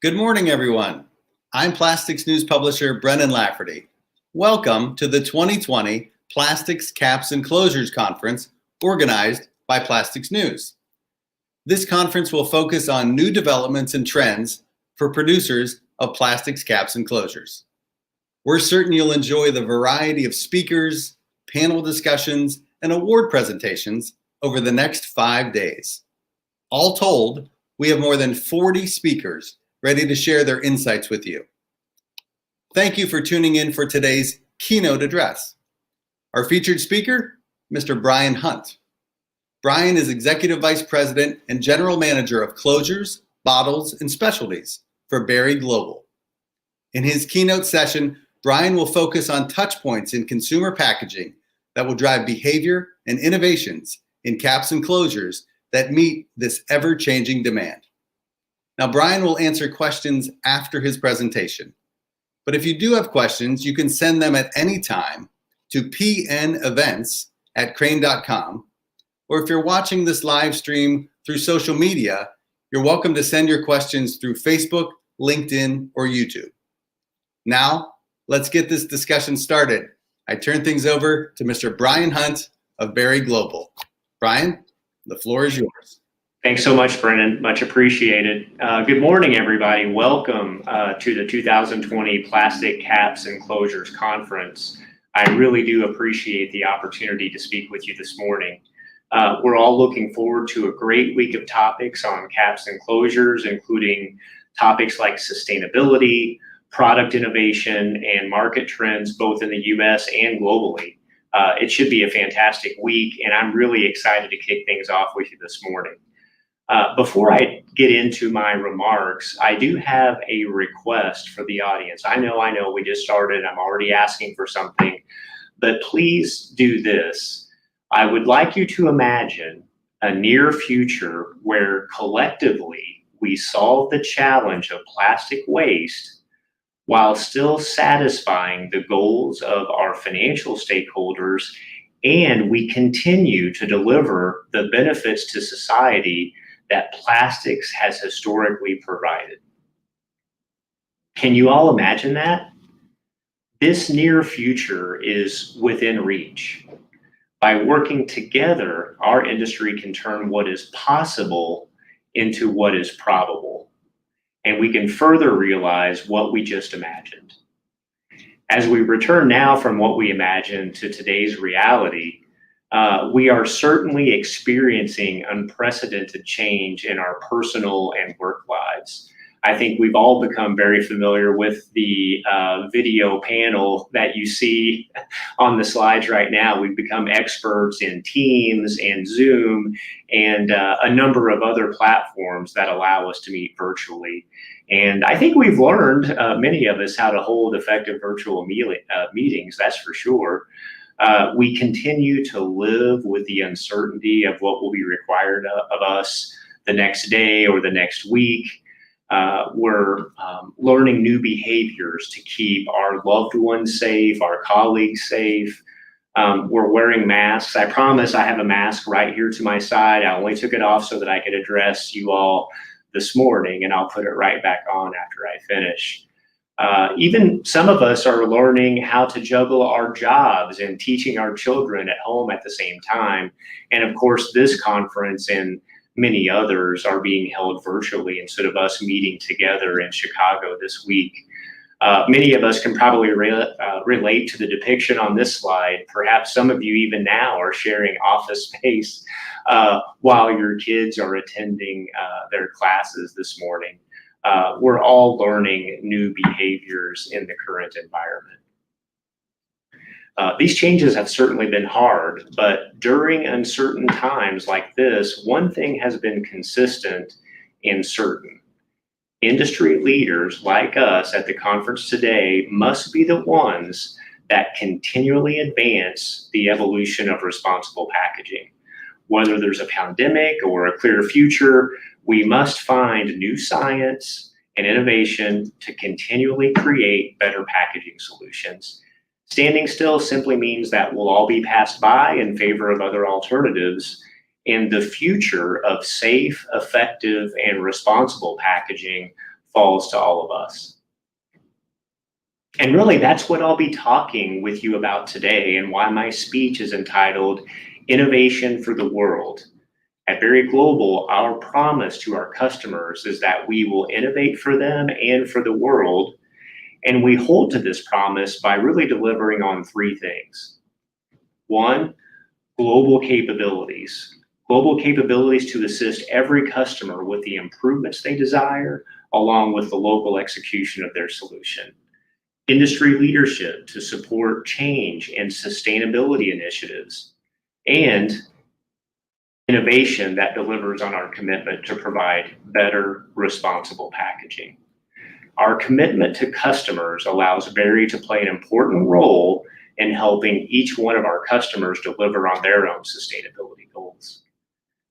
Good morning, everyone. I'm Plastics News publisher Brennan Lafferty. Welcome to the 2020 Plastics, Caps, and Closures Conference organized by Plastics News. This conference will focus on new developments and trends for producers of plastics, caps, and closures. We're certain you'll enjoy the variety of speakers, panel discussions, and award presentations over the next 5 days. All told, we have more than 40 speakers ready to share their insights with you. Thank you for tuning in for today's keynote address. Our featured speaker, Mr. Brian Hunt. Brian is Executive Vice President and General Manager of Closures, Bottles, and Specialties for Berry Global. In his keynote session, Brian will focus on touchpoints in consumer packaging that will drive behavior and innovations in caps and closures that meet this ever-changing demand. Now, Brian will answer questions after his presentation. But if you do have questions, you can send them at any time to pnevents@crane.com. Or if you're watching this live stream through social media, you're welcome to send your questions through Facebook, LinkedIn, or YouTube. Now, let's get this discussion started. I turn things over to Mr. Brian Hunt of Berry Global. Brian, the floor is yours. Thanks so much, Brennan. Much appreciated. Good morning, everybody. Welcome to the 2020 Plastic Caps and Closures Conference. I really do appreciate the opportunity to speak with you this morning. We're all looking forward to a great week of topics on caps and closures, including topics like sustainability, product innovation, and market trends, both in the US and globally. It should be a fantastic week, and I'm really excited to kick things off with you this morning. Before I get into my remarks, I do have a request for the audience. I know, we just started. I'm already asking for something, but please do this. I would like you to imagine a near future where collectively we solve the challenge of plastic waste while still satisfying the goals of our financial stakeholders, and we continue to deliver the benefits to society that plastics has historically provided. Can you all imagine that? This near future is within reach. By working together, our industry can turn what is possible into what is probable, and we can further realize what we just imagined. As we return now from what we imagined to today's reality, we are certainly experiencing unprecedented change in our personal and work lives. I think we've all become very familiar with the video panel that you see on the slides right now. We've become experts in Teams and Zoom and a number of other platforms that allow us to meet virtually. And I think we've learned, many of us, how to hold effective virtual meetings, that's for sure. We continue to live with the uncertainty of what will be required of us the next day or the next week. We're learning new behaviors to keep our loved ones safe, our colleagues safe. We're wearing masks. I promise I have a mask right here to my side. I only took it off so that I could address you all this morning, and I'll put it right back on after I finish. Even some of us are learning how to juggle our jobs and teaching our children at home at the same time. And of course, this conference and many others are being held virtually instead of us meeting together in Chicago this week. Many of us can probably relate to the depiction on this slide. Perhaps some of you even now are sharing office space while your kids are attending their classes this morning. We're all learning new behaviors in the current environment. These changes have certainly been hard, but during uncertain times like this, one thing has been consistent and certain. Industry leaders like us at the conference today must be the ones that continually advance the evolution of responsible packaging. Whether there's a pandemic or a clear future, we must find new science and innovation to continually create better packaging solutions. Standing still simply means that we'll all be passed by in favor of other alternatives, and the future of safe, effective, and responsible packaging falls to all of us. And really, that's what I'll be talking with you about today, and why my speech is entitled Innovation for the World. At Berry Global, our promise to our customers is that we will innovate for them and for the world, and we hold to this promise by really delivering on three things. One, global capabilities. Global capabilities to assist every customer with the improvements they desire, along with the local execution of their solution. Industry leadership to support change and sustainability initiatives, and innovation that delivers on our commitment to provide better, responsible packaging. Our commitment to customers allows Berry to play an important role in helping each one of our customers deliver on their own sustainability goals.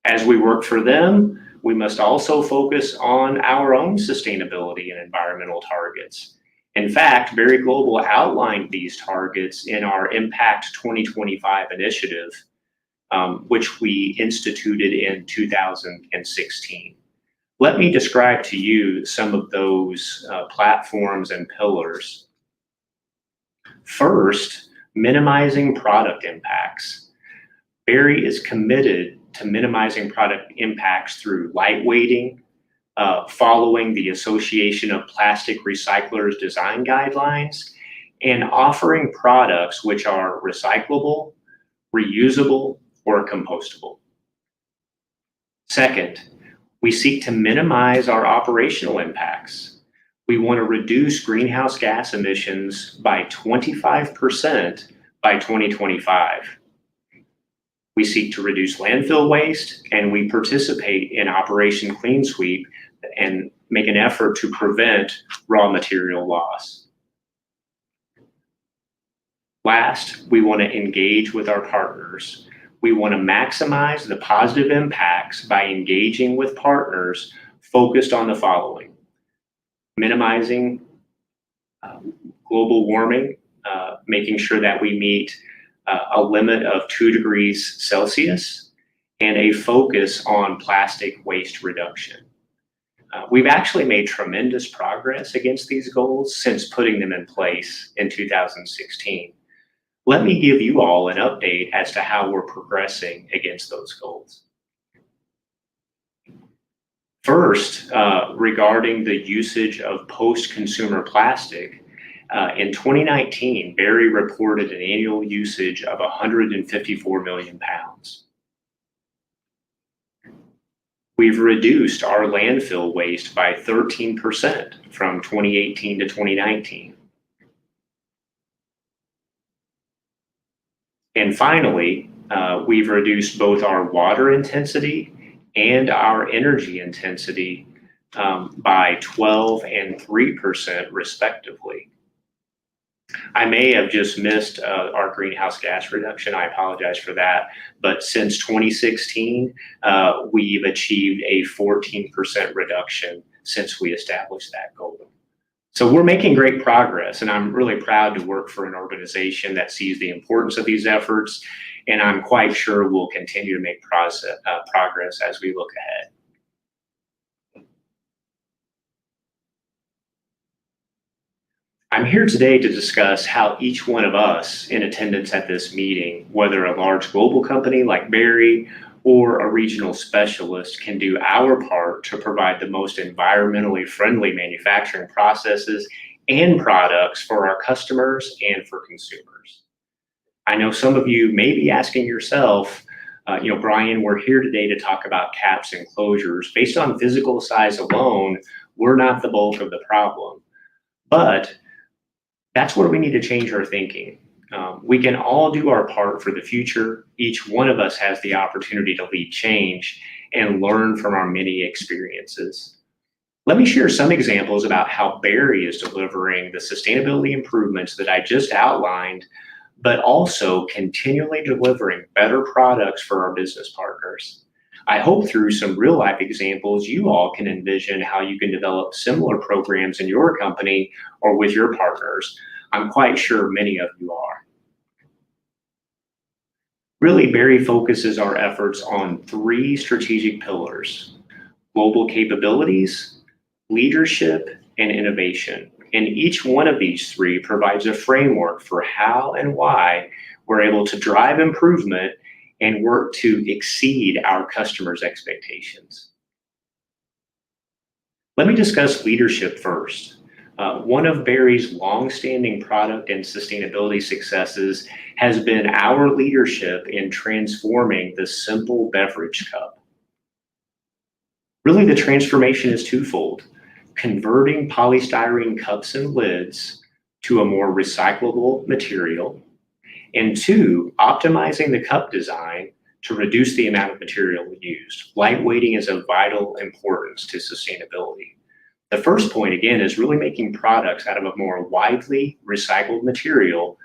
As we work for them, we must also focus on our own sustainability and environmental targets. In fact, Berry Global outlined these targets in our Impact 2025 initiative, which we instituted in 2016. Let me describe to you some of those platforms and pillars. First, minimizing product impacts. Berry is committed to minimizing product impacts through lightweighting, following the Association of Plastic Recyclers design guidelines, and offering products which are recyclable, reusable, or compostable. Second, we seek to minimize our operational impacts. We want to reduce greenhouse gas emissions by 25% by 2025. We seek to reduce landfill waste, and we participate in Operation Clean Sweep and make an effort to prevent raw material loss. Last, we want to engage with our partners. We want to maximize the positive impacts by engaging with partners focused on the following: minimizing global warming, making sure that we meet a limit of 2 degrees Celsius, and a focus on plastic waste reduction. We've actually made tremendous progress against these goals since putting them in place in 2016. Let me give you all an update as to how we're progressing against those goals. First, regarding the usage of post-consumer plastic, in 2019, Berry reported an annual usage of 154 million pounds. We've reduced our landfill waste by 13% from 2018 to 2019. And finally, we've reduced both our water intensity and our energy intensity by 12% and 3% respectively. I may have just missed our greenhouse gas reduction. I apologize for that. But since 2016, we've achieved a 14% reduction since we established that goal. So we're making great progress, and I'm really proud to work for an organization that sees the importance of these efforts, and I'm quite sure we'll continue to make progress as we look ahead. I'm here today to discuss how each one of us in attendance at this meeting, whether a large global company like Berry or a regional specialist, can do our part to provide the most environmentally friendly manufacturing processes and products for our customers and for consumers. I know some of you may be asking yourself, Brian, we're here today to talk about caps and closures. Based on physical size alone, we're not the bulk of the problem. But that's where we need to change our thinking. We can all do our part for the future. Each one of us has the opportunity to lead change and learn from our many experiences. Let me share some examples about how Berry is delivering the sustainability improvements that I just outlined, but also continually delivering better products for our business partners. I hope through some real life examples, you all can envision how you can develop similar programs in your company or with your partners. I'm quite sure many of you are. Really, Berry focuses our efforts on 3 strategic pillars: global capabilities, leadership, and innovation. And each one of these three provides a framework for how and why we're able to drive improvement and work to exceed our customers' expectations. Let me discuss leadership first. One of Berry's longstanding product and sustainability successes has been our leadership in transforming the simple beverage cup. Really, the transformation is twofold: converting polystyrene cups and lids to a more recyclable material, and two, optimizing the cup design to reduce the amount of material used. Lightweighting is of vital importance to sustainability. The first point, again, is really making products out of a more widely recycled material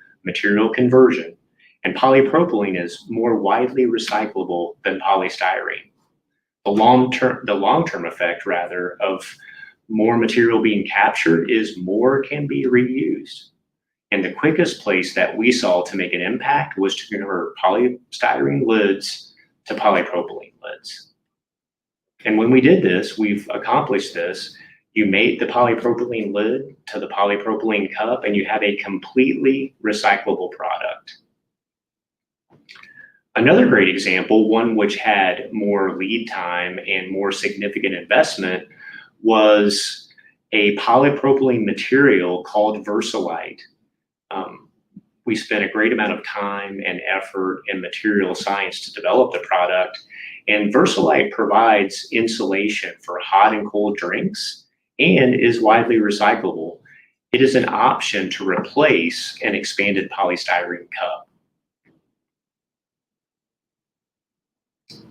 conversion, and polypropylene is more widely recyclable than polystyrene. The long-term effect, rather, of more material being captured is more can be reused. And the quickest place that we saw to make an impact was to convert polystyrene lids to polypropylene lids. And when we did this, we've accomplished this. You made the polypropylene lid to the polypropylene cup, and you have a completely recyclable product. Another great example, one which had more lead time and more significant investment, was a polypropylene material called Versalite. We spent a great amount of time and effort in material science to develop the product, and Versalite provides insulation for hot and cold drinks and is widely recyclable. It is an option to replace an expanded polystyrene cup.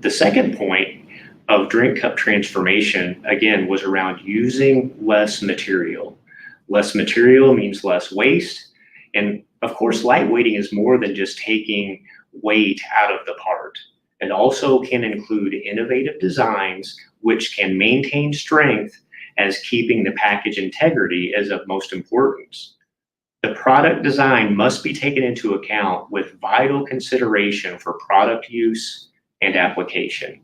The second point of drink cup transformation, again, was around using less material. Less material means less waste. And of course, lightweighting is more than just taking weight out of the part. It also can include innovative designs which can maintain strength as keeping the package integrity is of most importance. The product design must be taken into account with vital consideration for product use and application.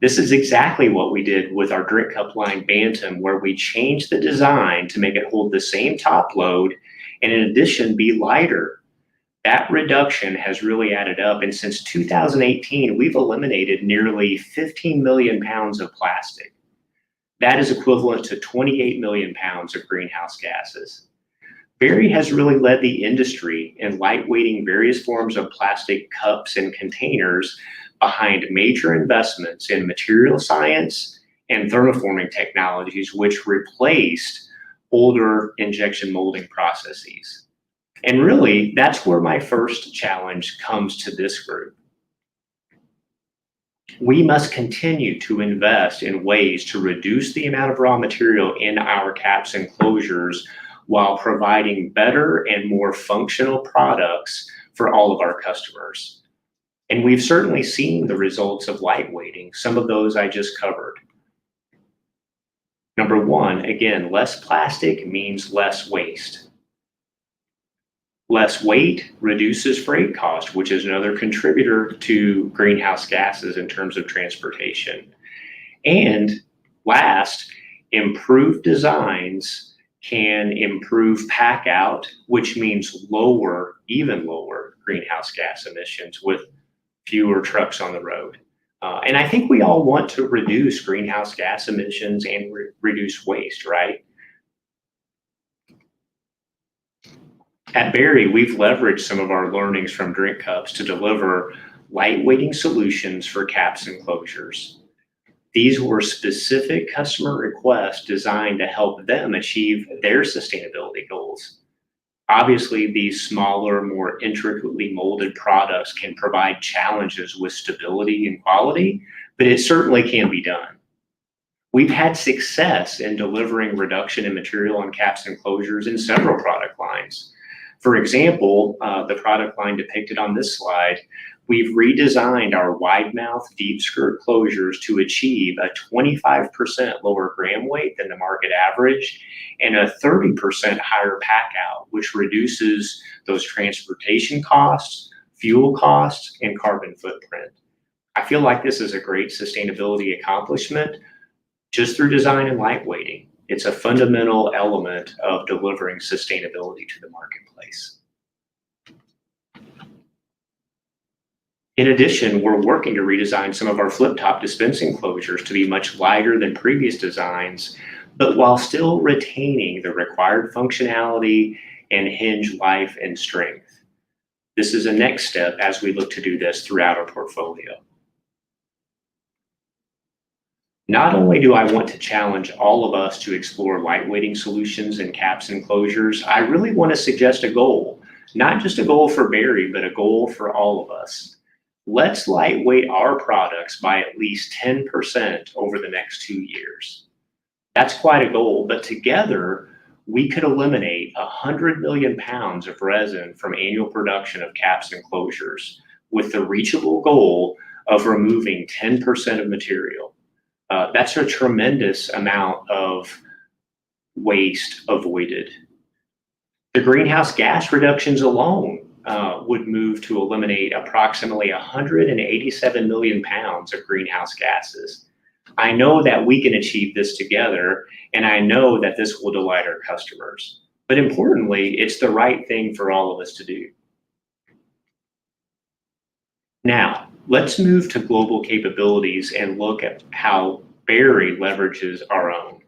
This is exactly what we did with our drink cup line Bantam, where we changed the design to make it hold the same top load and in addition be lighter. That reduction has really added up, and since 2018, we've eliminated nearly 15 million pounds of plastic. That is equivalent to 28 million pounds of greenhouse gases. Berry has really led the industry in lightweighting various forms of plastic cups and containers behind major investments in material science and thermoforming technologies, which replaced older injection molding processes. And really, that's where my first challenge comes to this group. We must continue to invest in ways to reduce the amount of raw material in our caps and closures while providing better and more functional products for all of our customers. And we've certainly seen the results of lightweighting. Some of those I just covered. Number one, again, less plastic means less waste. Less weight reduces freight cost, which is another contributor to greenhouse gases in terms of transportation. And last, improved designs can improve pack out, which means even lower greenhouse gas emissions with fewer trucks on the road. And I think we all want to reduce greenhouse gas emissions and reduce waste, right? At Berry, we've leveraged some of our learnings from drink cups to deliver lightweighting solutions for caps and closures. These were specific customer requests designed to help them achieve their sustainability goals. Obviously, these smaller, more intricately molded products can provide challenges with stability and quality, but it certainly can be done. We've had success in delivering reduction in material on caps and closures in several product lines. For example, the product line depicted on this slide, we've redesigned our wide mouth deep skirt closures to achieve a 25% lower gram weight than the market average and a 30% higher pack out, which reduces those transportation costs, fuel costs, and carbon footprint. I feel like this is a great sustainability accomplishment just through design and lightweighting. It's a fundamental element of delivering sustainability to the marketplace. In addition, we're working to redesign some of our flip-top dispensing closures to be much lighter than previous designs, but while still retaining the required functionality and hinge life and strength. This is a next step as we look to do this throughout our portfolio. Not only do I want to challenge all of us to explore lightweighting solutions in caps and closures, I really want to suggest a goal, not just a goal for Berry, but a goal for all of us. Let's lightweight our products by at least 10% over the next 2 years. That's quite a goal, but together we could eliminate 100 million pounds of resin from annual production of caps and closures with the reachable goal of removing 10% of material. That's a tremendous amount of waste avoided. The greenhouse gas reductions alone would move to eliminate approximately 187 million pounds of greenhouse gases. I know that we can achieve this together, and I know that this will delight our customers. But importantly, it's the right thing for all of us to do. Now, let's move to global capabilities and look at how Berry leverages our own,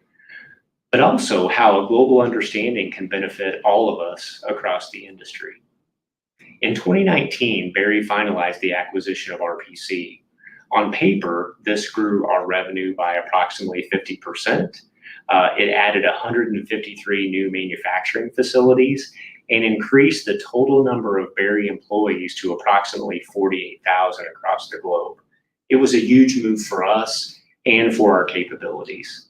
but also how a global understanding can benefit all of us across the industry. In 2019, Berry finalized the acquisition of RPC. On paper, this grew our revenue by approximately 50%. It added 153 new manufacturing facilities and increased the total number of Berry employees to approximately 48,000 across the globe. It was a huge move for us and for our capabilities.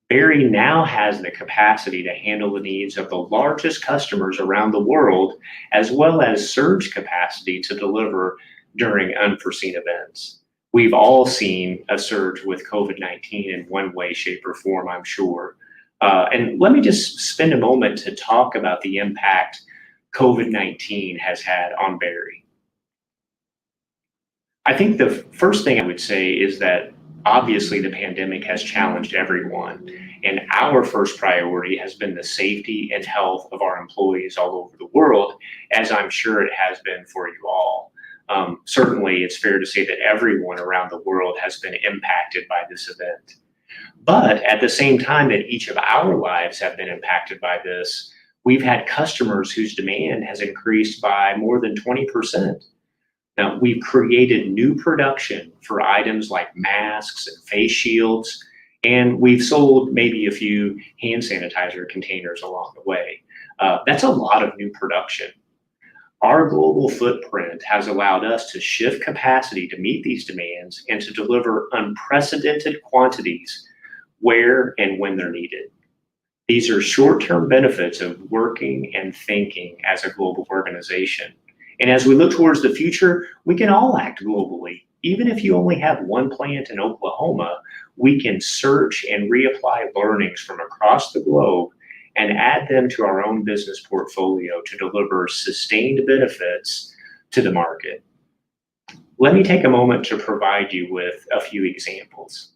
Berry now has the capacity to handle the needs of the largest customers around the world, as well as surge capacity to deliver during unforeseen events. We've all seen a surge with COVID-19 in one way, shape, or form, I'm sure. And let me just spend a moment to talk about the impact COVID-19 has had on Berry. I think the first thing I would say is that obviously the pandemic has challenged everyone, and our first priority has been the safety and health of our employees all over the world, as I'm sure it has been for you all. Certainly, it's fair to say that everyone around the world has been impacted by this event. But at the same time that each of our lives have been impacted by this, we've had customers whose demand has increased by more than 20%. Now, we've created new production for items like masks and face shields, and we've sold maybe a few hand sanitizer containers along the way. That's a lot of new production. Our global footprint has allowed us to shift capacity to meet these demands and to deliver unprecedented quantities where and when they're needed. These are short-term benefits of working and thinking as a global organization. And as we look towards the future, we can all act globally. Even if you only have one plant in Oklahoma, we can search and reapply learnings from across the globe and add them to our own business portfolio to deliver sustained benefits to the market. Let me take a moment to provide you with a few examples.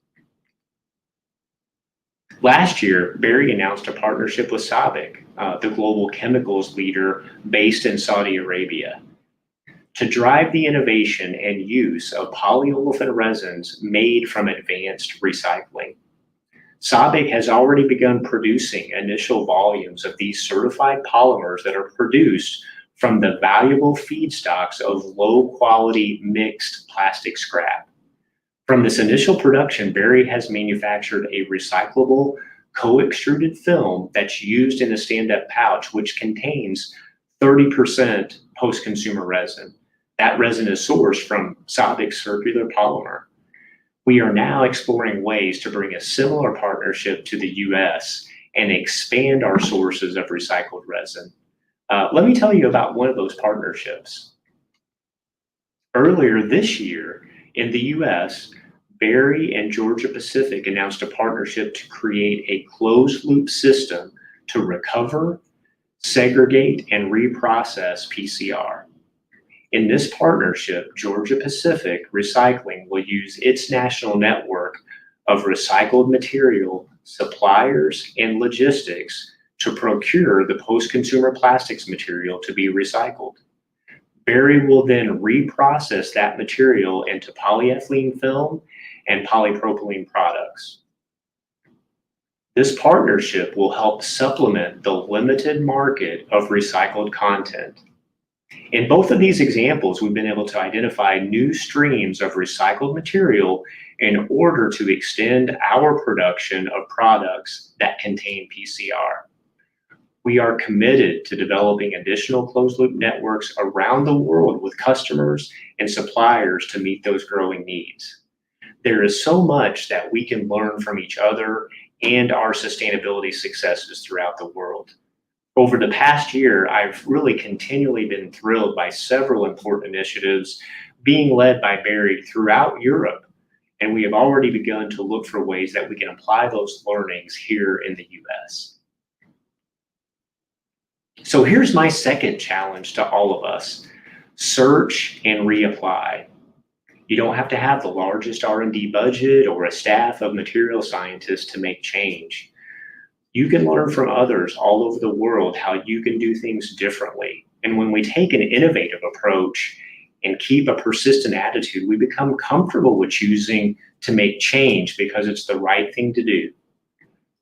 Last year, Berry announced a partnership with SABIC, the global chemicals leader based in Saudi Arabia, to drive the innovation and use of polyolefin resins made from advanced recycling. SABIC has already begun producing initial volumes of these certified polymers that are produced from the valuable feedstocks of low-quality mixed plastic scrap. From this initial production, Berry has manufactured a recyclable co-extruded film that's used in a stand-up pouch, which contains 30% post-consumer resin. That resin is sourced from SABIC's circular polymer. We are now exploring ways to bring a similar partnership to the US and expand our sources of recycled resin. Let me tell you about one of those partnerships. Earlier this year in the US, Berry and Georgia Pacific announced a partnership to create a closed-loop system to recover, segregate, and reprocess PCR. In this partnership, Georgia Pacific Recycling will use its national network of recycled material suppliers, and logistics to procure the post-consumer plastics material to be recycled. Berry will then reprocess that material into polyethylene film and polypropylene products. This partnership will help supplement the limited market of recycled content. In both of these examples, we've been able to identify new streams of recycled material in order to extend our production of products that contain PCR. We are committed to developing additional closed-loop networks around the world with customers and suppliers to meet those growing needs. There is so much that we can learn from each other and our sustainability successes throughout the world. Over the past year, I've really continually been thrilled by several important initiatives being led by Berry throughout Europe, and we have already begun to look for ways that we can apply those learnings here in the US. So here's my second challenge to all of us: search and reapply. You don't have to have the largest R&D budget or a staff of material scientists to make change. You can learn from others all over the world how you can do things differently. And when we take an innovative approach and keep a persistent attitude, we become comfortable with choosing to make change because it's the right thing to do.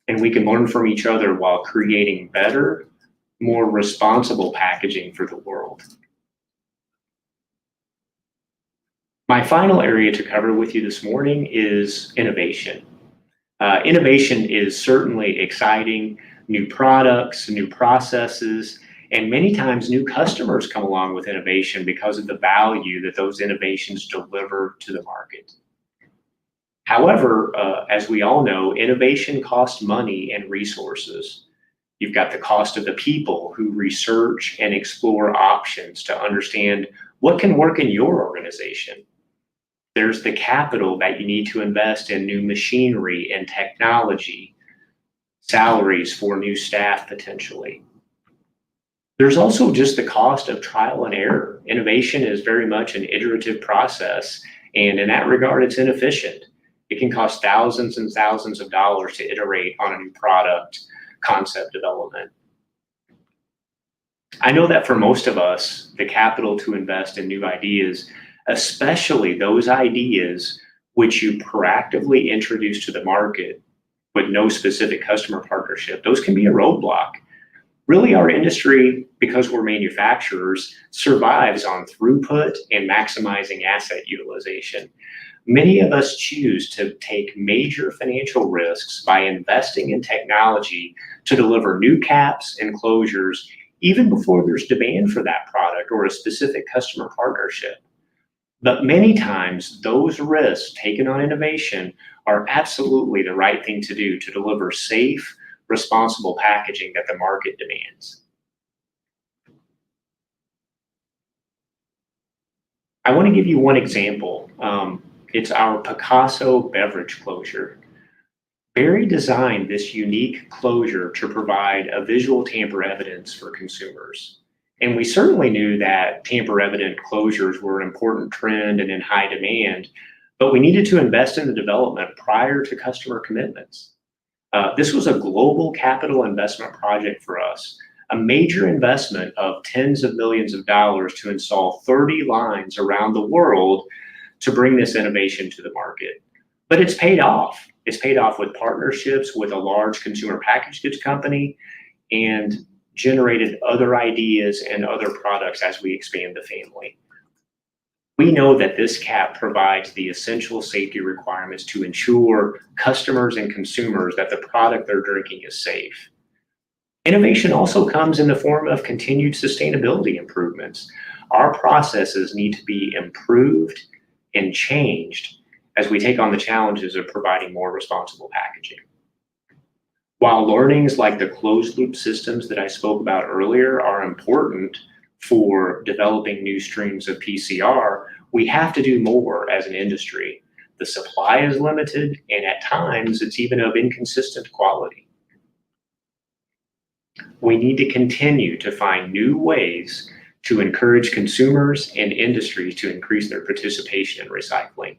And we can learn from each other while creating better, more responsible packaging for the world. My final area to cover with you this morning is innovation. Innovation is certainly exciting. New products, new processes, and many times new customers come along with innovation because of the value that those innovations deliver to the market. However, as we all know, innovation costs money and resources. You've got the cost of the people who research and explore options to understand what can work in your organization. There's the capital that you need to invest in new machinery and technology, salaries for new staff potentially. There's also just the cost of trial and error. Innovation is very much an iterative process, and in that regard, it's inefficient. It can cost thousands and thousands of dollars to iterate on a new product concept development. I know that for most of us, the capital to invest in new ideas, especially those ideas which you proactively introduce to the market with no specific customer partnership, those can be a roadblock. Really, our industry, because we're manufacturers, survives on throughput and maximizing asset utilization. Many of us choose to take major financial risks by investing in technology to deliver new caps and closures even before there's demand for that product or a specific customer partnership. But many times, those risks taken on innovation are absolutely the right thing to do to deliver safe, responsible packaging that the market demands. I want to give you one example. It's our Picasso beverage closure. Berry designed this unique closure to provide a visual tamper evidence for consumers. And we certainly knew that tamper-evident closures were an important trend and in high demand, but we needed to invest in the development prior to customer commitments. This was a global capital investment project for us, a major investment of tens of millions of dollars to install 30 lines around the world to bring this innovation to the market. But it's paid off. It's paid off with partnerships with a large consumer packaged goods company and generated other ideas and other products as we expand the family. We know that this cap provides the essential safety requirements to ensure customers and consumers that the product they're drinking is safe. Innovation also comes in the form of continued sustainability improvements. Our processes need to be improved and changed as we take on the challenges of providing more responsible packaging. While learnings like the closed loop systems that I spoke about earlier are important for developing new streams of PCR, we have to do more as an industry. The supply is limited, and at times it's even of inconsistent quality. We need to continue to find new ways to encourage consumers and industries to increase their participation in recycling,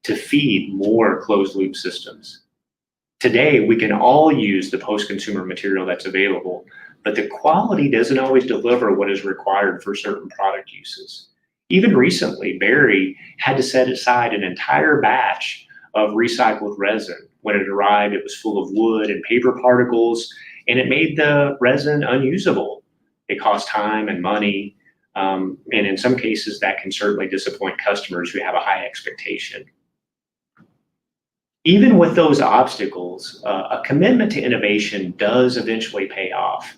to feed more closed loop systems. Today, we can all use the post-consumer material that's available, but the quality doesn't always deliver what is required for certain product uses. Even recently, Barry had to set aside an entire batch of recycled resin. When it arrived, it was full of wood and paper particles, and it made the resin unusable. It cost time and money, and in some cases, that can certainly disappoint customers who have a high expectation. Even with those obstacles, a commitment to innovation does eventually pay off.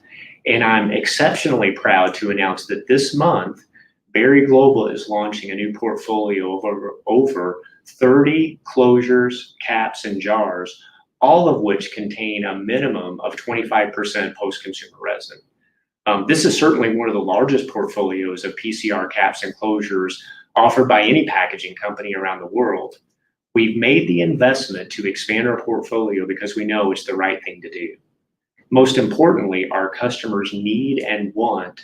And I'm exceptionally proud to announce that this month, Berry Global is launching a new portfolio of over 30 closures, caps, and jars, all of which contain a minimum of 25% post-consumer resin. This is certainly one of the largest portfolios of PCR caps and closures offered by any packaging company around the world. We've made the investment to expand our portfolio because we know it's the right thing to do. Most importantly, our customers need and want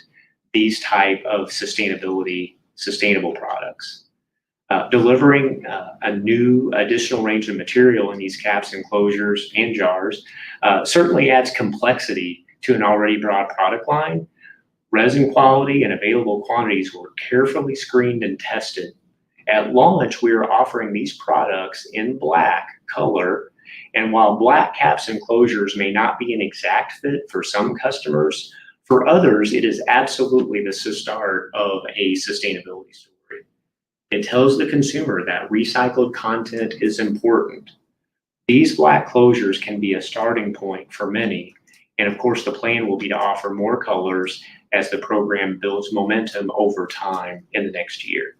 these type of sustainable products. Delivering a new additional range of material in these caps and closures and jars certainly adds complexity to an already broad product line. Resin quality and available quantities were carefully screened and tested. At launch, we are offering these products in black color, and while black caps and closures may not be an exact fit for some customers, for others, it is absolutely the start of a sustainability story. It tells the consumer that recycled content is important. These black closures can be a starting point for many, and of course, the plan will be to offer more colors as the program builds momentum over time in the next year.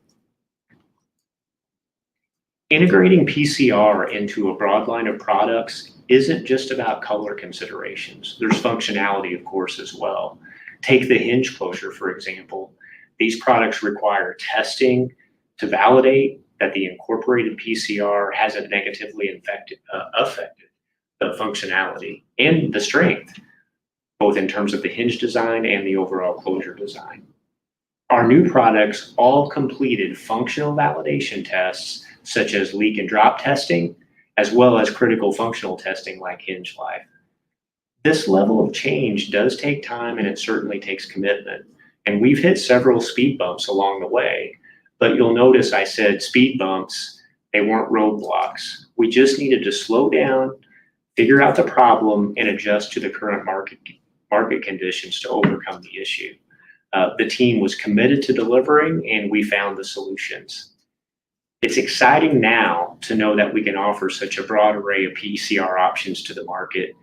Integrating PCR into a broad line of products isn't just about color considerations. There's functionality, of course, as well. Take the hinge closure, for example. These products require testing to validate that the incorporated PCR hasn't negatively affected the functionality and the strength, both in terms of the hinge design and the overall closure design. Our new products all completed functional validation tests such as leak and drop testing, as well as critical functional testing like hinge life. This level of change does take time, and it certainly takes commitment. And we've hit several speed bumps along the way, but you'll notice I said speed bumps, they weren't roadblocks. We just needed to slow down, figure out the problem, and adjust to the current market conditions to overcome the issue. The team was committed to delivering, and we found the solutions. It's exciting now to know that we can offer such a broad array of PCR options to the market,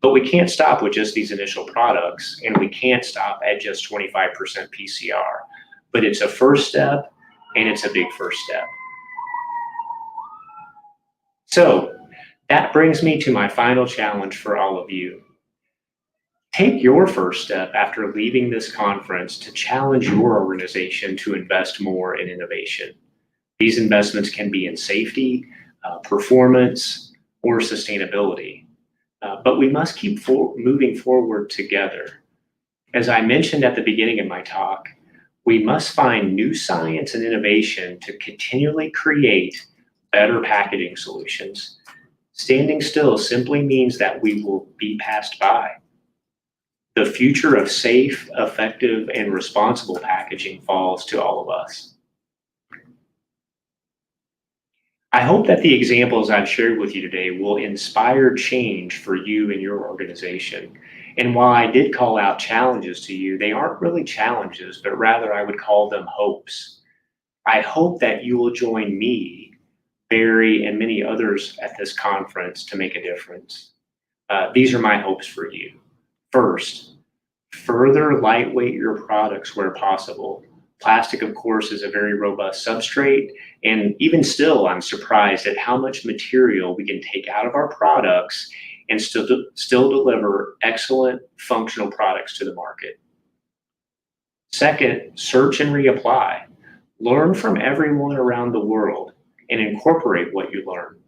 but we can't stop with just these initial products, and we can't stop at just 25% PCR. But it's a first step, and it's a big first step. So that brings me to my final challenge for all of you. Take your first step after leaving this conference to challenge your organization to invest more in innovation. These investments can be in safety, performance, or sustainability, but we must keep moving forward together. As I mentioned at the beginning of my talk, we must find new science and innovation to continually create better packaging solutions. Standing still simply means that we will be passed by. The future of safe, effective, and responsible packaging falls to all of us. I hope that the examples I've shared with you today will inspire change for you and your organization. And while I did call out challenges to you, they aren't really challenges, but rather I would call them hopes. I hope that you will join me, Barry, and many others at this conference to make a difference. These are my hopes for you. First, further lightweight your products where possible. Plastic, of course, is a very robust substrate, and even still, I'm surprised at how much material we can take out of our products and still deliver excellent functional products to the market. Second, search and reapply. Learn from everyone around the world and incorporate what you learn.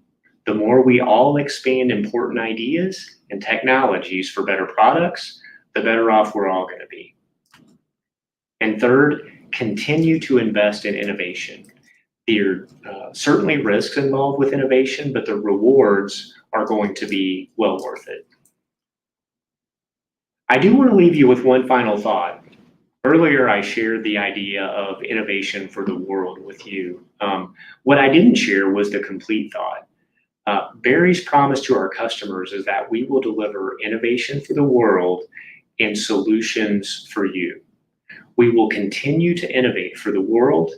The more we all expand important ideas and technologies for better products, the better off we're all going to be. And third, continue to invest in innovation. There are certainly risks involved with innovation, but the rewards are going to be well worth it. I do want to leave you with one final thought. Earlier, I shared the idea of innovation for the world with you. What I didn't share was the complete thought. Barry's promise to our customers is that we will deliver innovation for the world and solutions for you. We will continue to innovate for the world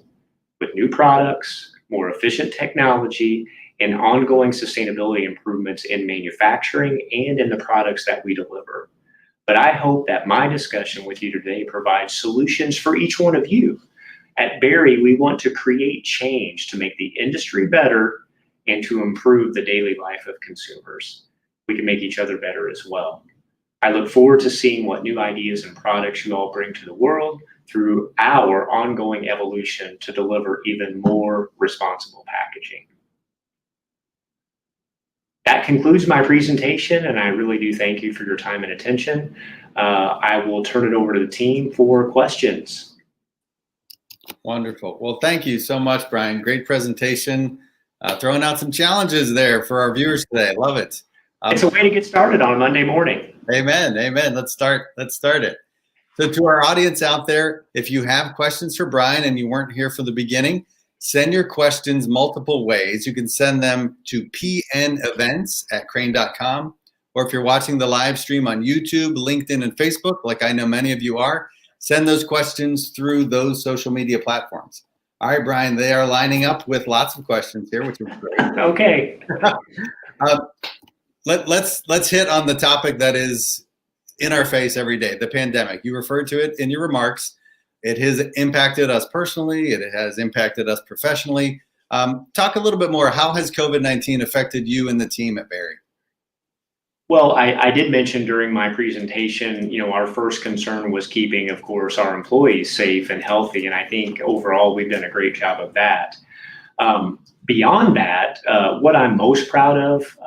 with new products, more efficient technology, and ongoing sustainability improvements in manufacturing and in the products that we deliver. But I hope that my discussion with you today provides solutions for each one of you. At Berry, we want to create change to make the industry better and to improve the daily life of consumers. We can make each other better as well. I look forward to seeing what new ideas and products you all bring to the world through our ongoing evolution to deliver even more responsible packaging. That concludes my presentation, and I really do thank you for your time and attention. I will turn it over to the team for questions. Wonderful. Well, thank you so much, Brian. Great presentation. Throwing out some challenges there for our viewers today. Love it. It's a way to get started on a Monday morning. Amen. Amen. Let's start it. So to our audience out there, if you have questions for Brian and you weren't here from the beginning, send your questions multiple ways. You can send them to pnevents@crane.com, or if you're watching the live stream on YouTube, LinkedIn, and Facebook, like I know many of you are, send those questions through those social media platforms. All right, Brian, they are lining up with lots of questions here, which is great. Okay. Let's hit on the topic that is in our face every day, the pandemic. You referred to it in your remarks. It has impacted us personally. It has impacted us professionally. Talk a little bit more. How has COVID-19 affected you and the team at Berry? Well, I did mention during my presentation, our first concern was keeping, of course, our employees safe and healthy. And I think overall, we've done a great job of that. Beyond that, what I'm most proud of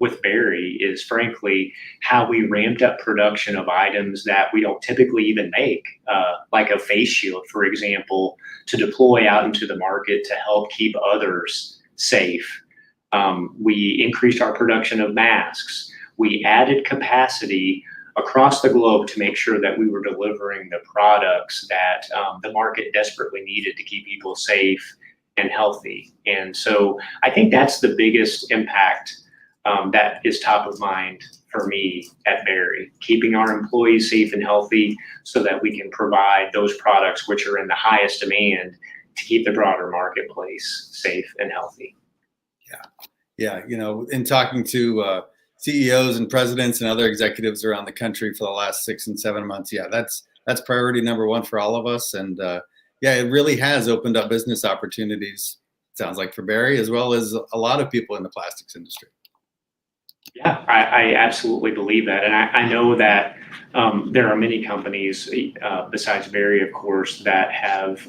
with Berry is, frankly, how we ramped up production of items that we don't typically even make, like a face shield, for example, to deploy out into the market to help keep others safe. We increased our production of masks. We added capacity across the globe to make sure that we were delivering the products that the market desperately needed to keep people safe and healthy. And so I think that's the biggest impact that is top of mind for me at Berry, keeping our employees safe and healthy so that we can provide those products which are in the highest demand to keep the broader marketplace safe and healthy. Yeah. In talking to CEOs and presidents and other executives around the country for the last 6 and 7 months, that's priority number one for all of us. And it really has opened up business opportunities, sounds like, for Berry, as well as a lot of people in the plastics industry. Yeah, I absolutely believe that. And I know that there are many companies besides Berry, of course, that have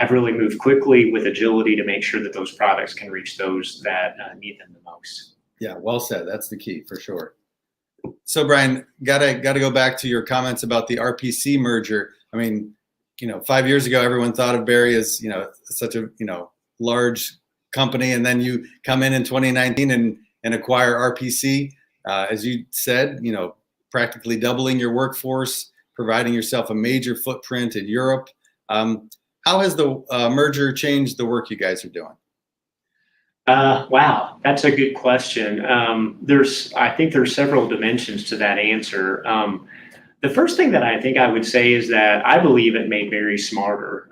really moved quickly with agility to make sure that those products can reach those that need them the most. Yeah, well said. That's the key for sure. So, Brian, gotta go back to your comments about the RPC merger. I mean, 5 years ago, everyone thought of Berry as such a large company, and then you come in 2019 and acquire RPC, as you said, practically doubling your workforce, providing yourself a major footprint in Europe. How has the merger changed the work you guys are doing? Wow, that's a good question. I think there's several dimensions to that answer. The first thing that I think I would say is that I believe it made Berry smarter.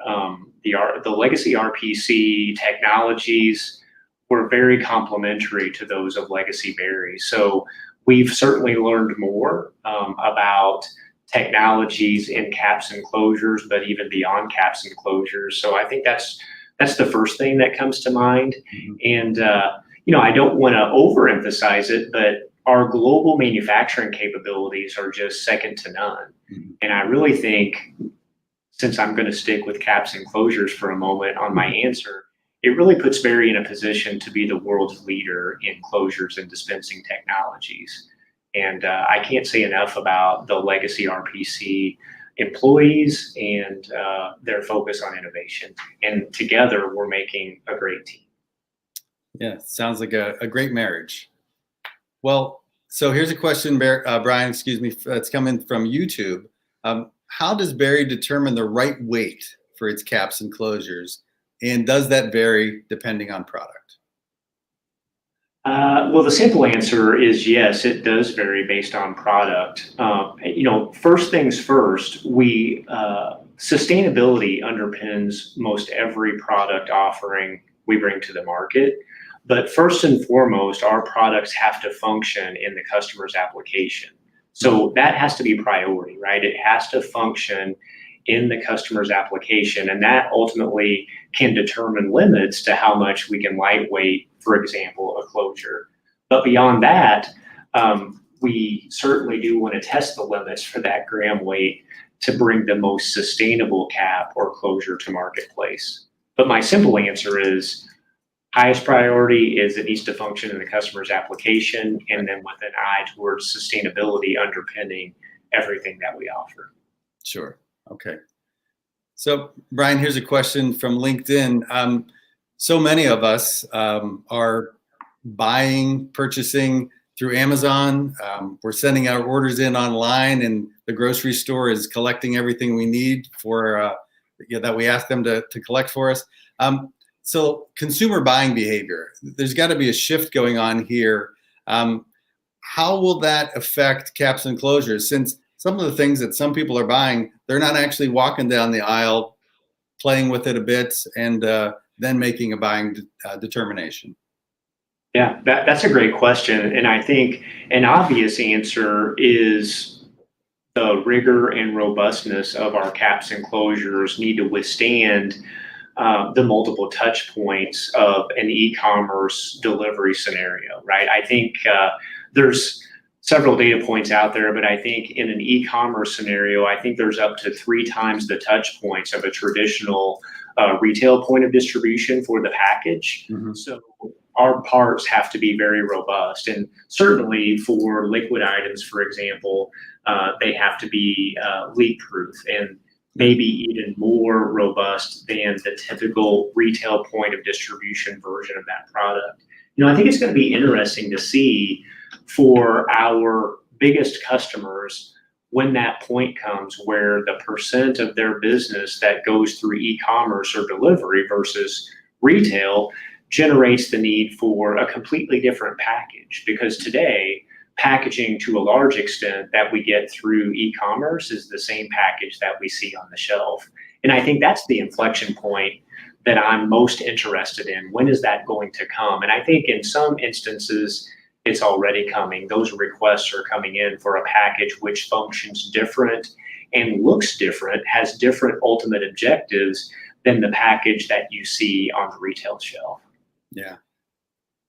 The legacy RPC technologies were very complementary to those of legacy Berry. So we've certainly learned more about technologies in caps and closures, but even beyond caps and closures. So I think that's the first thing that comes to mind. And, I don't want to overemphasize it, but our global manufacturing capabilities are just second to none. And I really think, since I'm going to stick with caps and closures for a moment on my answer, it really puts Berry in a position to be the world's leader in closures and dispensing technologies. And I can't say enough about the legacy RPC employees and their focus on innovation. And together, we're making a great team. Yeah, sounds like a great marriage. Well, so here's a question, Brian, excuse me, that's coming from YouTube. How does Berry determine the right weight for its caps and closures? And does that vary depending on product? Well, the simple answer is yes, it does vary based on product. First things first, sustainability underpins most every product offering we bring to the market. But first and foremost, our products have to function in the customer's application. So that has to be priority, right? It has to function in the customer's application, and that ultimately can determine limits to how much we can lightweight, for example, a closure. But beyond that, we certainly do want to test the limits for that gram weight to bring the most sustainable cap or closure to marketplace. But my simple answer is highest priority is it needs to function in the customer's application, and then with an eye towards sustainability underpinning everything that we offer. Sure. Okay. So, Brian, here's a question from LinkedIn. So many of us are purchasing through Amazon. We're sending our orders in online, and the grocery store is collecting everything we need for that we ask them to collect for us. So, consumer buying behavior, there's got to be a shift going on here. How will that affect caps and closures? Since some of the things that some people are buying, they're not actually walking down the aisle, playing with it a bit, and then making a buying determination. Yeah, that's a great question. And I think an obvious answer is the rigor and robustness of our caps and closures need to withstand the multiple touch points of an e-commerce delivery scenario, right? I think there's several data points out there, but I think in an e-commerce scenario, I think there's up to 3 times the touch points of a traditional retail point of distribution for the package. Mm-hmm. So our parts have to be very robust. And certainly for liquid items, for example, they have to be leak-proof and maybe even more robust than the typical retail point of distribution version of that product. I think it's going to be interesting to see for our biggest customers when that point comes where the percent of their business that goes through e-commerce or delivery versus retail generates the need for a completely different package. Because today, packaging to a large extent that we get through e-commerce is the same package that we see on the shelf. And I think that's the inflection point that I'm most interested in. When is that going to come? And I think in some instances, it's already coming. Those requests are coming in for a package which functions different and looks different, has different ultimate objectives than the package that you see on the retail shelf.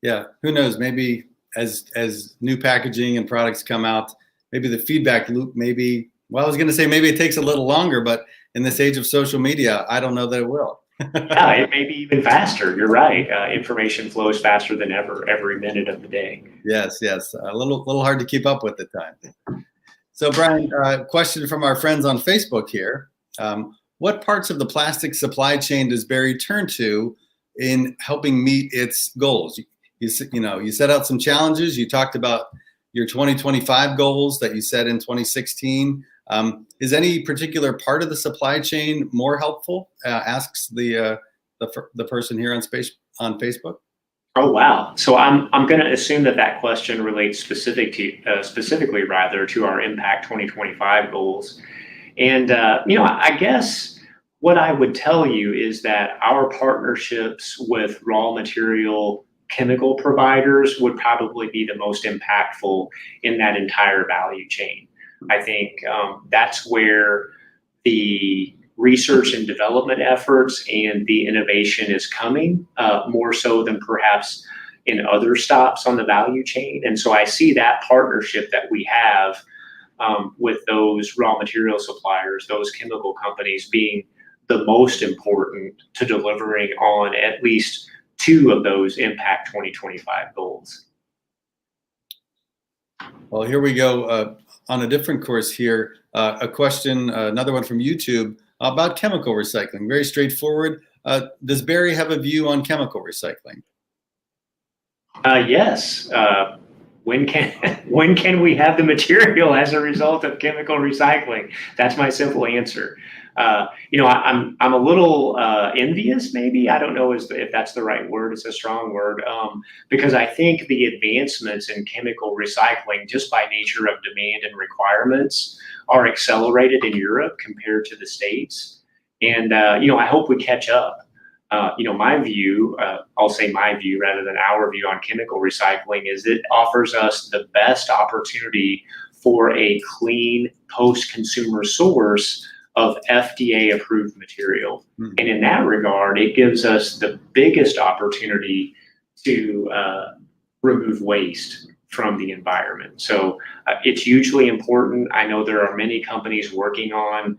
Yeah. Who knows? Maybe as new packaging and products come out, maybe the feedback loop, I was going to say maybe it takes a little longer, but in this age of social media, I don't know that it will. Yeah, it may be even faster. You're right. Information flows faster than ever, every minute of the day. Yes. A little hard to keep up with at times. So, Brian, question from our friends on Facebook here. What parts of the plastic supply chain does Berry turn to in helping meet its goals? You set out some challenges. You talked about your 2025 goals that you set in 2016. Is any particular part of the supply chain more helpful? Asks the person here on Facebook. Oh wow! So I'm going to assume that question relates specifically to our Impact 2025 goals. And I guess what I would tell you is that our partnerships with raw material chemical providers would probably be the most impactful in that entire value chain. I think that's where the research and development efforts and the innovation is coming, more so than perhaps in other stops on the value chain. And so I see that partnership that we have with those raw material suppliers, those chemical companies, being the most important to delivering on at least 2 of those Impact 2025 goals. Well, here we go. On a different course here, a question, another one from YouTube about chemical recycling. Very straightforward. Does Berry have a view on chemical recycling? Yes. when can we have the material as a result of chemical recycling? That's my simple answer. I'm a little envious, maybe. I don't know if that's the right word. It's a strong word, because I think the advancements in chemical recycling, just by nature of demand and requirements, are accelerated in Europe compared to the States. And I hope we catch up. My view, I'll say my view rather than our view on chemical recycling, is it offers us the best opportunity for a clean post-consumer source of FDA approved material. Mm-hmm. And in that regard, it gives us the biggest opportunity to remove waste from the environment. So it's hugely important. I know there are many companies working on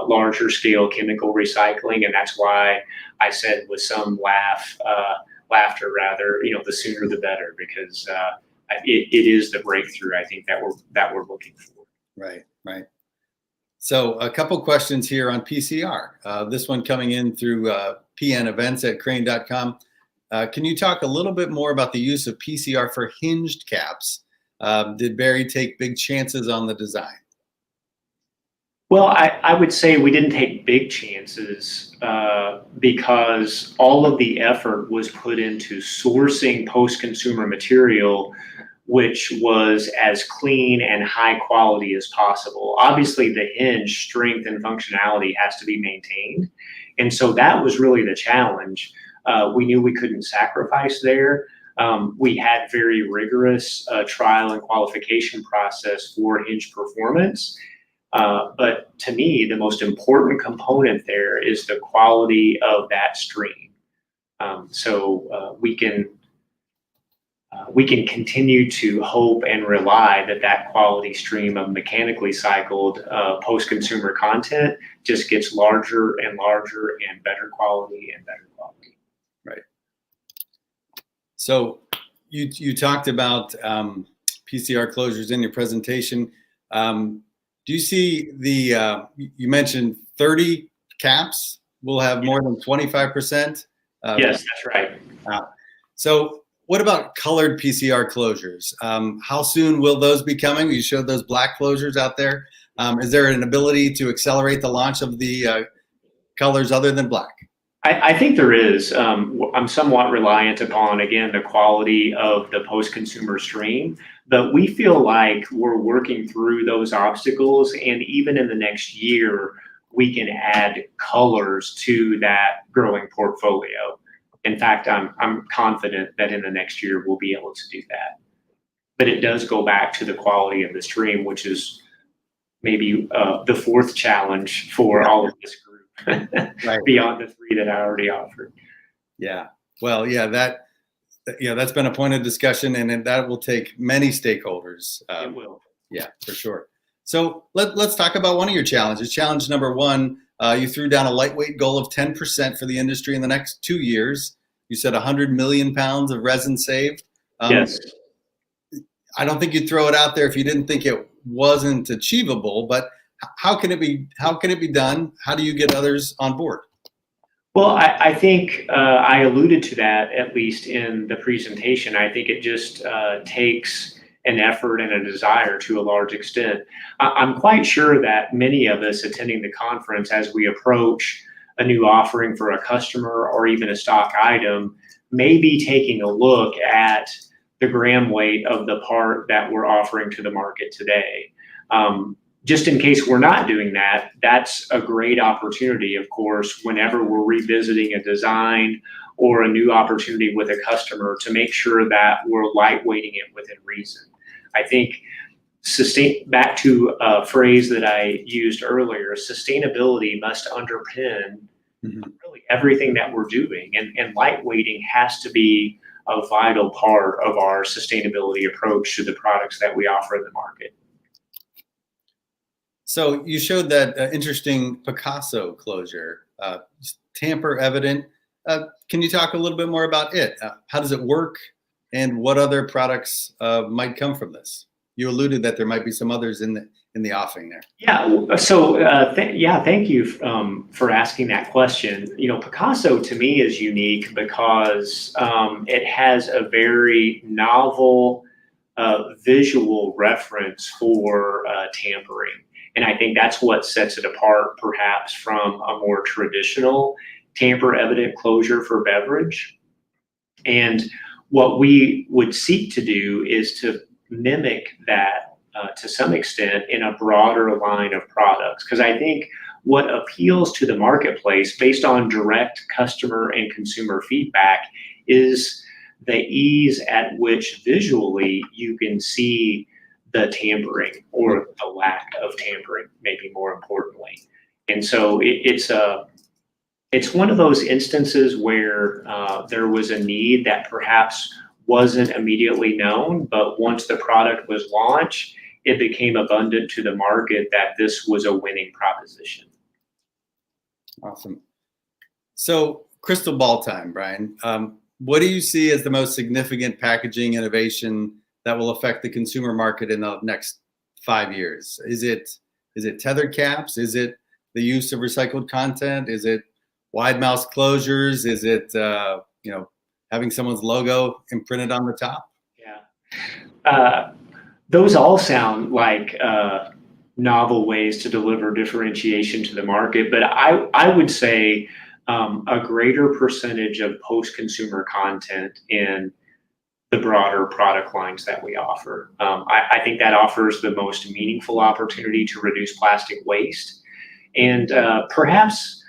larger scale chemical recycling, and that's why I said with some laughter rather, the sooner the better, because it is the breakthrough I think that we're looking for. Right. So a couple questions here on PCR. This one coming in through pnevents@crane.com. Can you talk a little bit more about the use of PCR for hinged caps? Did Barry take big chances on the design? Well, I would say we didn't take big chances because all of the effort was put into sourcing post-consumer material which was as clean and high quality as possible. Obviously, the hinge strength and functionality has to be maintained. And so that was really the challenge. We knew we couldn't sacrifice there. We had very rigorous trial and qualification process for hinge performance. But to me, the most important component there is the quality of that stream. So we can continue to hope and rely that quality stream of mechanically cycled post-consumer content just gets larger and larger and better quality and better quality. Right. So you talked about PCR closures in your presentation. Do you see you mentioned 30 caps will have more than 25%? Yes, that's right. So what about colored PCR closures? How soon will those be coming? You showed those black closures out there. Is there an ability to accelerate the launch of the colors other than black? I think there is. I'm somewhat reliant upon, again, the quality of the post-consumer stream, but we feel like we're working through those obstacles, and even in the next year, we can add colors to that growing portfolio. In fact, I'm confident that in the next year we'll be able to do that. But it does go back to the quality of the stream, which is maybe the fourth challenge for all of this group, right, beyond the three that I already offered. Yeah. Well, yeah, that's been a point of discussion, and that will take many stakeholders. It will. Yeah, for sure. So let's talk about one of your challenges. Challenge number one. You threw down a lightweight goal of 10% for the industry in the next 2 years. You said 100 million pounds of resin saved. Yes. I don't think you'd throw it out there if you didn't think it wasn't achievable, but how can it be done? How do you get others on board? Well, I think I alluded to that, at least in the presentation. I think it just takes an effort and a desire to a large extent. I'm quite sure that many of us attending the conference, as we approach a new offering for a customer or even a stock item, may be taking a look at the gram weight of the part that we're offering to the market today. Just in case we're not doing that, that's a great opportunity, of course, whenever we're revisiting a design or a new opportunity with a customer, to make sure that we're lightweighting it within reason. I think back to a phrase that I used earlier, sustainability must underpin really everything that we're doing, and lightweighting has to be a vital part of our sustainability approach to the products that we offer in the market. So you showed that interesting Picasso closure, tamper evident. Can you talk a little bit more about it? How does it work, and what other products might come from this? You alluded that there might be some others in the offing there. Yeah. So thank you for asking that question. Picasso to me is unique because it has a very novel visual reference for tampering. And I think that's what sets it apart perhaps from a more traditional tamper evident closure for beverage. And what we would seek to do is to mimic that to some extent in a broader line of products. Because I think what appeals to the marketplace based on direct customer and consumer feedback is the ease at which visually you can see the tampering or the lack of tampering, maybe more importantly. And so it's one of those instances where there was a need that perhaps wasn't immediately known, but once the product was launched, it became abundant to the market that this was a winning proposition. Awesome. So crystal ball time, Brian. What do you see as the most significant packaging innovation that will affect the consumer market in the next 5 years? Is it tethered caps? Is it the use of recycled content? Is it wide mouth closures? Is it having someone's logo imprinted on the top? Yeah, those all sound like novel ways to deliver differentiation to the market. But I would say a greater percentage of post-consumer content in the broader product lines that we offer. I think that offers the most meaningful opportunity to reduce plastic waste. And perhaps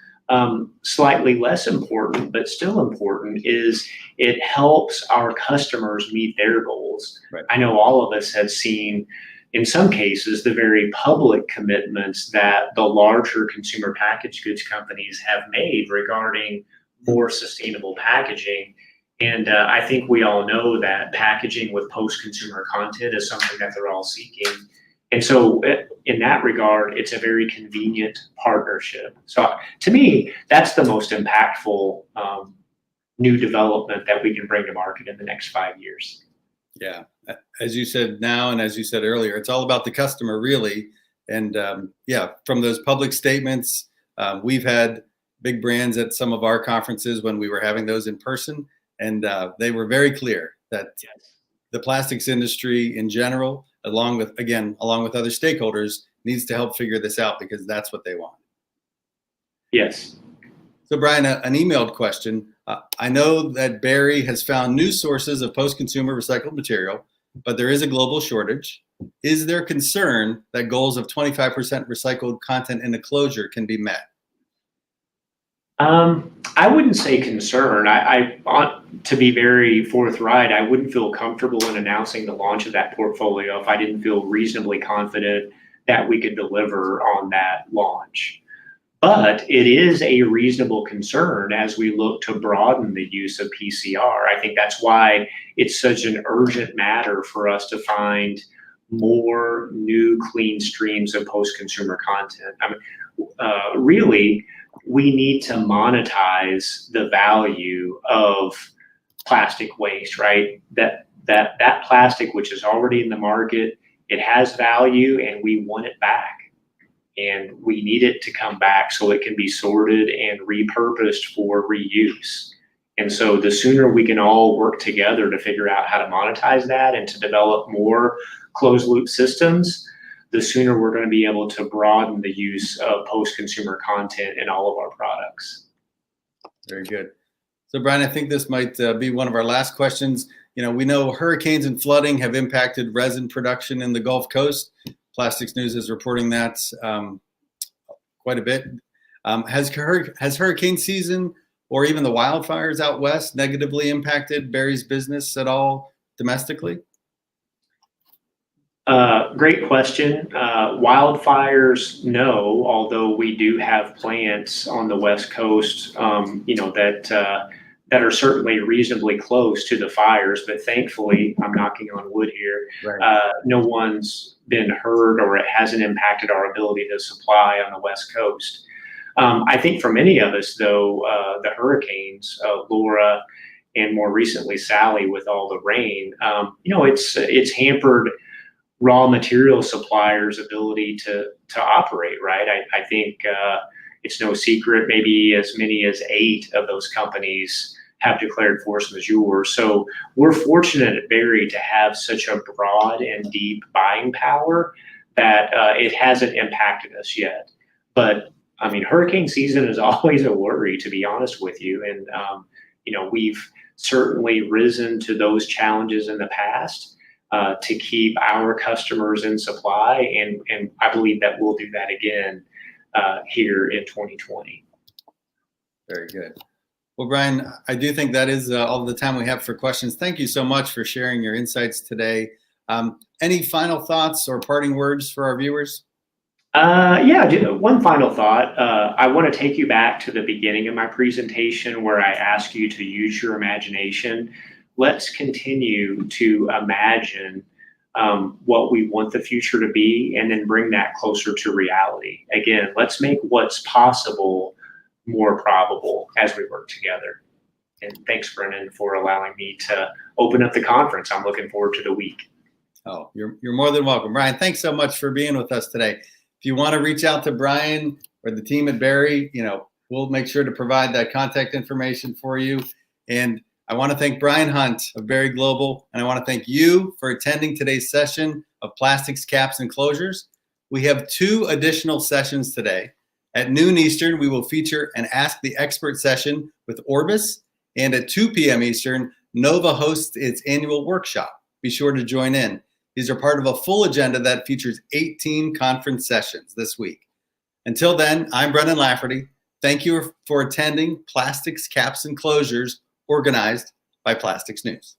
slightly less important, but still important, is it helps our customers meet their goals. Right. I know all of us have seen, in some cases, the very public commitments that the larger consumer packaged goods companies have made regarding more sustainable packaging. And I think we all know that packaging with post-consumer content is something that they're all seeking. And so in that regard, it's a very convenient partnership. So to me, that's the most impactful new development that we can bring to market in the next 5 years. Yeah. As you said now, and as you said earlier, it's all about the customer, really. And from those public statements, we've had big brands at some of our conferences when we were having those in person. And they were very clear that the plastics industry in general, along with other stakeholders, needs to help figure this out because that's what they want. Yes. So Brian, an emailed question. I know that Berry has found new sources of post-consumer recycled material, but there is a global shortage. Is there concern that goals of 25% recycled content in a closure can be met? I wouldn't say concern. I want to be very forthright. I wouldn't feel comfortable in announcing the launch of that portfolio if I didn't feel reasonably confident that we could deliver on that launch. But it is a reasonable concern as we look to broaden the use of PCR. I think that's why it's such an urgent matter for us to find more new clean streams of post-consumer content. I mean, really, we need to monetize the value of plastic waste, right? That plastic, which is already in the market, it has value and we want it back. And we need it to come back so it can be sorted and repurposed for reuse. And so the sooner we can all work together to figure out how to monetize that and to develop more closed loop systems, the sooner we're going to be able to broaden the use of post-consumer content in all of our products. Very good. So Brian, I think this might be one of our last questions. We know hurricanes and flooding have impacted resin production in the Gulf Coast. Plastics News is reporting that quite a bit. Has hurricane season or even the wildfires out west negatively impacted Berry's business at all domestically? Great question. Wildfires, no, although we do have plants on the West Coast, that are certainly reasonably close to the fires, but thankfully, I'm knocking on wood here, right. No one's been hurt or it hasn't impacted our ability to supply on the West Coast. I think for many of us, though, the hurricanes, Laura, and more recently Sally, with all the rain, it's hampered raw material suppliers' ability to operate, right? I think it's no secret maybe as many as 8 of those companies have declared force majeure. So we're fortunate at Berry to have such a broad and deep buying power that it hasn't impacted us yet. But I mean, hurricane season is always a worry, to be honest with you. And, we've certainly risen to those challenges in the past to keep our customers in supply. And I believe that we'll do that again here in 2020. Very good. Well, Brian, I do think that is all the time we have for questions. Thank you so much for sharing your insights today. Any final thoughts or parting words for our viewers? One final thought. I want to take you back to the beginning of my presentation where I asked you to use your imagination. Let's continue to imagine what we want the future to be and then bring that closer to reality. Again, let's make what's possible more probable as we work together. And thanks, Brennan, for allowing me to open up the conference. I'm looking forward to the week. Oh, you're more than welcome. Brian, thanks so much for being with us today. If you want to reach out to Brian or the team at Berry, we'll make sure to provide that contact information for you. And I want to thank Brian Hunt of Berry Global, and I want to thank you for attending today's session of Plastics, Caps, and Closures. We have 2 additional sessions today. At noon Eastern, we will feature an Ask the Expert session with Orbis, and at 2 p.m. Eastern, Nova hosts its annual workshop. Be sure to join in. These are part of a full agenda that features 18 conference sessions this week. Until then, I'm Brennan Lafferty. Thank you for attending Plastics, Caps, and Closures, organized by Plastics News.